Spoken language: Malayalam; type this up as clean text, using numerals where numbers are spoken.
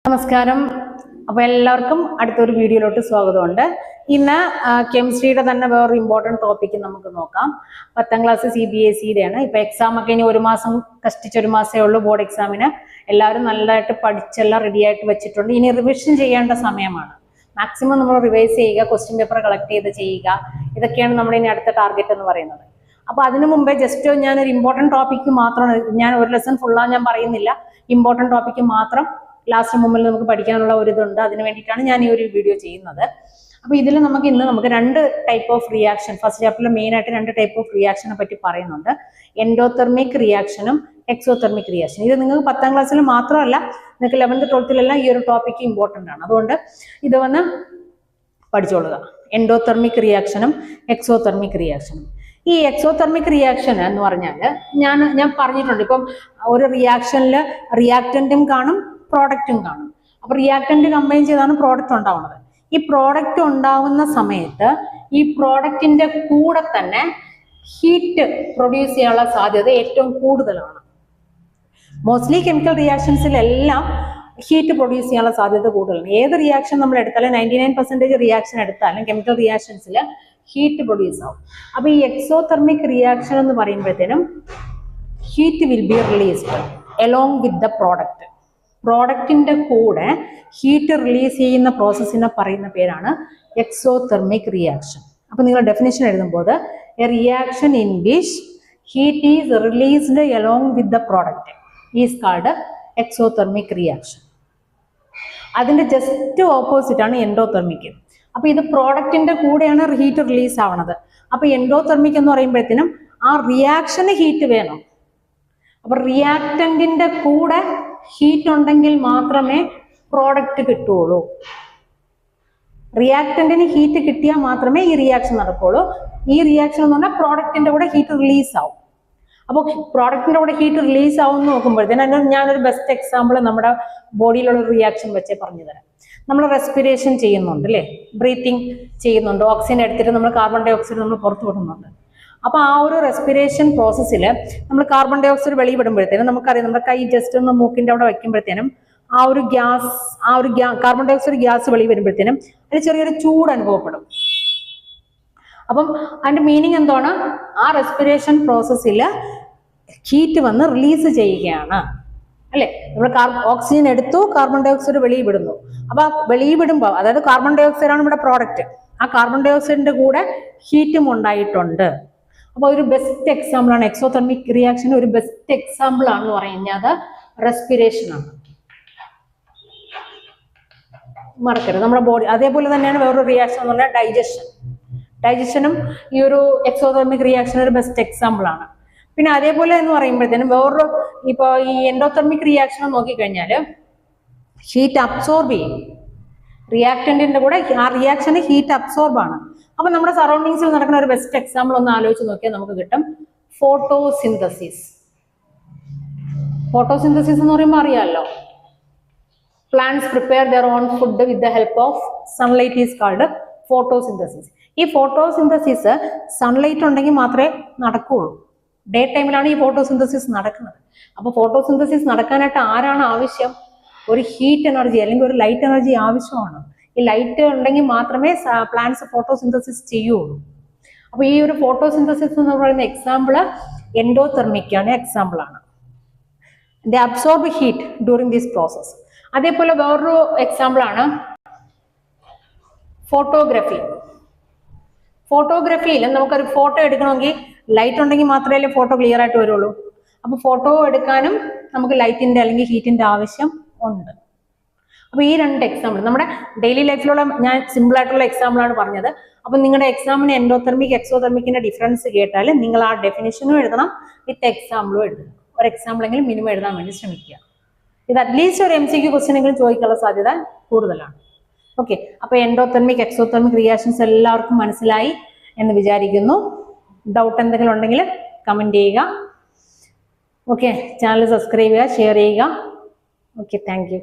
നമസ്കാരം. അപ്പോൾ എല്ലാവർക്കും അടുത്തൊരു വീഡിയോയിലോട്ട് സ്വാഗതമുണ്ട്. ഇന്ന് കെമിസ്ട്രിയുടെ തന്നെ വേറൊരു ഇമ്പോർട്ടൻറ്റ് ടോപ്പിക്ക് നമുക്ക് നോക്കാം. 10ാം ക്ലാസ് CBSEയുടെയാണ്. ഇപ്പോൾ എക്സാം ഒക്കെ ഇനി ഒരു മാസം കഷ്ടിച്ചൊരു മാസമേ ഉള്ളൂ ബോർഡ് എക്സാമിന്. എല്ലാവരും നല്ലതായിട്ട് പഠിച്ചെല്ലാം റെഡിയായിട്ട് വെച്ചിട്ടുണ്ട്. ഇനി റിവിഷൻ ചെയ്യേണ്ട സമയമാണ്. മാക്സിമം നമ്മൾ റിവൈസ് ചെയ്യുക, ക്വസ്റ്റ്യൻ പേപ്പർ കളക്ട് ചെയ്ത് ചെയ്യുക. ഇതൊക്കെയാണ് നമ്മുടെ ഇനി അടുത്ത ടാർഗറ്റ് എന്ന് പറയുന്നത്. അപ്പോൾ അതിനു മുമ്പേ ജസ്റ്റ് ഞാനൊരു ഇമ്പോർട്ടൻറ്റ് ടോപ്പിക്ക് മാത്രമാണ്, ഞാൻ ഒരു ലെസൺ ഫുള്ളാണ് ഞാൻ പറയുന്നില്ല, ഇമ്പോർട്ടൻറ്റ് ടോപ്പിക്ക് മാത്രം ലാസ്റ്റ് മുമ്പിൽ നമുക്ക് പഠിക്കാനുള്ള ഒരു ഇതുണ്ട്. അതിന് വേണ്ടിയിട്ടാണ് ഞാൻ ഈ ഒരു വീഡിയോ ചെയ്യുന്നത്. അപ്പോൾ ഇതിൽ ഇന്ന് നമുക്ക് രണ്ട് ടൈപ്പ് ഓഫ് റിയാക്ഷൻ, ഫസ്റ്റ് ചാപ്റ്ററിൽ മെയിൻ ആയിട്ട് രണ്ട് ടൈപ്പ് ഓഫ് റിയാക്ഷനെ പറ്റി പറയുന്നുണ്ട്. എൻഡോതെർമിക് റിയാക്ഷനും എക്സോതെർമിക് റിയാക്ഷൻ. ഇത് നിങ്ങൾക്ക് 10ാം ക്ലാസ്സിൽ മാത്രമല്ല, നിങ്ങൾക്ക് 11th 12th ഈ ഒരു ടോപ്പിക്ക് ഇമ്പോർട്ടൻ്റ് ആണ്. അതുകൊണ്ട് ഇത് പഠിച്ചോളുക. എൻഡോതെർമിക് റിയാക്ഷനും എക്സോതെർമിക് റിയാക്ഷനും. ഈ എക്സോതെർമിക് റിയാക്ഷൻ എന്ന് പറഞ്ഞാൽ ഞാൻ പറഞ്ഞിട്ടുണ്ട്, ഇപ്പം ഒരു റിയാക്ഷനിൽ റിയാക്റ്റന്റും കാണും പ്രോഡക്റ്റും കാണും. അപ്പൊ റിയാക്റ്റന്റ് കമ്പൈൻ ചെയ്താണ് പ്രോഡക്റ്റ് ഉണ്ടാവുന്നത്. ഈ പ്രോഡക്റ്റ് ഉണ്ടാവുന്ന സമയത്ത് ഈ പ്രോഡക്റ്റിന്റെ കൂടെ തന്നെ ഹീറ്റ് പ്രൊഡ്യൂസ് ചെയ്യാനുള്ള സാധ്യത ഏറ്റവും കൂടുതലാണ്. മോസ്റ്റ്ലി കെമിക്കൽ റിയാക്ഷൻസിലെല്ലാം ഹീറ്റ് പ്രൊഡ്യൂസ് ചെയ്യാനുള്ള സാധ്യത കൂടുതലാണ്. ഏത് റിയാക്ഷൻ നമ്മൾ എടുത്താലും 99% റിയാക്ഷൻ എടുത്താലും കെമിക്കൽ റിയാക്ഷൻസിൽ ഹീറ്റ് പ്രൊഡ്യൂസ് ആവും. അപ്പൊ ഈ എക്സോതെർമിക് റിയാക്ഷൻ എന്ന് പറയുമ്പോഴത്തേനും heat will be released along with the product. പ്രോഡക്റ്റിന്റെ കൂടെ ഹീറ്റ് റിലീസ് ചെയ്യുന്ന പ്രോസസ്സിനെ പറയുന്ന പേരാണ് എക്സോതെർമിക് റിയാക്ഷൻ. അപ്പൊ നിങ്ങൾ ഡെഫിനിഷൻ എഴുതുമ്പോൾ A reaction in which heat is released along with the product is called exothermic reaction. അതിന്റെ ജസ്റ്റ് ഓപ്പോസിറ്റ് ആണ് എൻഡോതെർമിക്. അപ്പൊ ഇത് പ്രോഡക്റ്റിന്റെ കൂടെയാണ് ഹീറ്റ് റിലീസ് ആവണത്. അപ്പൊ എൻഡോതെർമിക് എന്ന് പറയുമ്പോഴത്തേനും ആ റിയാക്ഷന് ഹീറ്റ് വേണം. അപ്പൊ റിയാക്റ്റന്റിന്റെ കൂടെ ഹീറ്റ് ഉണ്ടെങ്കിൽ മാത്രമേ പ്രോഡക്റ്റ് കിട്ടുള്ളൂ. റിയാക്റ്റന്റിന് ഹീറ്റ് കിട്ടിയാൽ മാത്രമേ ഈ റിയാക്ഷൻ നടക്കുള്ളൂ. ഈ റിയാക്ഷൻ എന്ന് പറഞ്ഞാൽ പ്രോഡക്റ്റിന്റെ കൂടെ ഹീറ്റ് റിലീസ് ആവും. അപ്പോൾ പ്രോഡക്റ്റിന്റെ കൂടെ ഹീറ്റ് റിലീസ് ആവും എന്ന് നോക്കുമ്പോഴത്തേനും ഞാനൊരു ബെസ്റ്റ് എക്സാമ്പിൾ നമ്മുടെ ബോഡിയിലുള്ള ഒരു റിയാക്ഷൻ വെച്ചേ പറഞ്ഞു തരാം. നമ്മൾ റെസ്പിറേഷൻ ചെയ്യുന്നുണ്ട് അല്ലേ, ബ്രീത്തിങ് ചെയ്യുന്നുണ്ട്. ഓക്സിജൻ എടുത്തിട്ട് നമ്മൾ കാർബൺ ഡൈ ഓക്സൈഡ് നമ്മൾ പുറത്തു വിടുന്നുണ്ട്. അപ്പൊ ആ ഒരു റെസ്പിറേഷൻ പ്രോസസ്സിൽ നമ്മൾ കാർബൺ ഡൈ ഓക്സൈഡ് വെളിവിടുമ്പോഴത്തേനും നമുക്കറിയാം, നമ്മുടെ കൈ ജസ്റ്റ് ഒന്ന് മൂക്കിന്റെ അവിടെ വയ്ക്കുമ്പോഴത്തേനും ആ ഒരു കാർബൺ ഡൈ ഓക്സൈഡ് ഗ്യാസ് വെളി വരുമ്പോഴത്തേനും അതിന് ചെറിയൊരു ചൂട് അനുഭവപ്പെടും. അപ്പം അതിന്റെ മീനിങ് എന്താണ്? ആ റെസ്പിറേഷൻ പ്രോസസ്സിൽ ഹീറ്റ് വന്ന് റിലീസ് ചെയ്യുകയാണ് അല്ലെ. നമ്മൾ ഓക്സിജൻ എടുത്തു, കാർബൺ ഡൈ ഓക്സൈഡ് വെളിവിടുന്നു. അപ്പൊ വെളിവിടുമ്പോൾ, അതായത് കാർബൺ ഡൈ ഓക്സൈഡ് ആണ് ഇവിടെ പ്രോഡക്റ്റ്, ആ കാർബൺ ഡൈ ഓക്സൈഡിന്റെ കൂടെ ഹീറ്റും ഉണ്ടായിട്ടുണ്ട്. അപ്പൊ ഒരു ബെസ്റ്റ് എക്സാമ്പിൾ ആണ് എക്സോതെർമിക് റിയാക്ഷൻ. ഒരു ബെസ്റ്റ് എക്സാമ്പിൾ ആണെന്ന് പറയുന്നത് റെസ്പിറേഷൻ ആണ്. മറക്കരുത് നമ്മുടെ ബോഡി. അതേപോലെ തന്നെയാണ് വേറൊരു റിയാക്ഷൻ എന്ന് പറഞ്ഞാൽ ഡൈജഷനും ഈ ഒരു എക്സോതെർമിക് റിയാക്ഷൻ ഒരു ബെസ്റ്റ് എക്സാമ്പിൾ ആണ്. പിന്നെ അതേപോലെ എന്ന് പറയുമ്പോഴത്തേനും വേറൊരു, ഇപ്പൊ ഈ എൻഡോതെർമിക് റിയാക്ഷൻ നോക്കിക്കഴിഞ്ഞാൽ ഹീറ്റ് അബ്സോർബ് ചെയ്യും. റിയാക്റ്റന്റിന്റെ കൂടെ ആ റിയാക്ഷന് ഹീറ്റ് അബ്സോർബ് ആണ്. അപ്പൊ നമ്മുടെ സറൗണ്ടിങ്സിൽ നടക്കുന്ന ഒരു ബെസ്റ്റ് എക്സാമ്പിൾ ഒന്ന് ആലോചിച്ച് നോക്കിയാൽ നമുക്ക് കിട്ടും ഫോട്ടോസിന്തസിസ്. ഫോട്ടോസിന്തസിസ് എന്ന് പറയുമ്പോൾ അറിയാമല്ലോ, plants prepare their own food with the help of sunlight is called photosynthesis. ഈ ഫോട്ടോസിന്തസിസ് സൺലൈറ്റ് ഉണ്ടെങ്കിൽ മാത്രമേ നടക്കുകയുള്ളൂ. ഡേ ടൈമിലാണ് ഈ ഫോട്ടോസിന്തസിസ് നടക്കുന്നത്. അപ്പൊ ഫോട്ടോസിന്തസിസ് നടക്കാനായിട്ട് ആരാണ് ആവശ്യം? ഒരു ഹീറ്റ് എനർജി അല്ലെങ്കിൽ ഒരു ലൈറ്റ് എനർജി ആവശ്യമാണ്. ഈ ലൈറ്റ് ഉണ്ടെങ്കിൽ മാത്രമേ പ്ലാന്റ്സ് ഫോട്ടോസിന്തസിസ് ചെയ്യുള്ളൂ. അപ്പൊ ഈ ഒരു ഫോട്ടോസിന്തസിസ് എന്ന് പറയുന്ന എക്സാമ്പിൾ എൻഡോതെർമിക് ആണ്, എക്സാമ്പിൾ ആണ്. They absorb heat during this process. അതേപോലെ വേറൊരു എക്സാമ്പിൾ ആണ് ഫോട്ടോഗ്രഫി. ഫോട്ടോഗ്രഫിയിൽ നമുക്കൊരു ഫോട്ടോ എടുക്കണമെങ്കിൽ ലൈറ്റ് ഉണ്ടെങ്കിൽ മാത്രമേ ഫോട്ടോ ക്ലിയർ ആയിട്ട് വരുള്ളൂ. അപ്പൊ ഫോട്ടോ എടുക്കാനും നമുക്ക് ലൈറ്റിന്റെ അല്ലെങ്കിൽ ഹീറ്റിന്റെ ആവശ്യം ഉണ്ട്. അപ്പൊ ഈ രണ്ട് എക്സാമ്പിൾ നമ്മുടെ ഡെയിലി ലൈഫിലുള്ള ഞാൻ സിമ്പിൾ ആയിട്ടുള്ള എക്സാമ്പിൾ ആണ് പറഞ്ഞത്. അപ്പൊ നിങ്ങളുടെ എക്സാമിന് എൻഡോതെർമിക് എക്സോതെർമിക്കിന്റെ ഡിഫറൻസ് കേട്ടാൽ നിങ്ങൾ ആ ഡെഫിനിഷനും എഴുതണം, വിത്ത് എക്സാമ്പിളും എഴുതണം. ഒരു എക്സാമ്പിൾ എങ്കിലും മിനിമം എഴുതാൻ വേണ്ടി ശ്രമിക്കുക. ഇത് അറ്റ്ലീസ്റ്റ് ഒരു MCQ ക്വസ്റ്റ്യൻ എങ്കിലും ചോദിക്കാനുള്ള സാധ്യത കൂടുതലാണ്. ഓക്കെ, അപ്പൊ എൻഡോതെർമിക് എക്സോതെർമിക് റിയാക്ഷൻസ് എല്ലാവർക്കും മനസ്സിലായി എന്ന് വിചാരിക്കുന്നു. ഡൗട്ട് എന്തെങ്കിലും ഉണ്ടെങ്കിൽ കമന്റ് ചെയ്യുക. ഓക്കെ, ചാനൽ സബ്സ്ക്രൈബ് ചെയ്യുക, ഷെയർ ചെയ്യുക. Okay, thank you.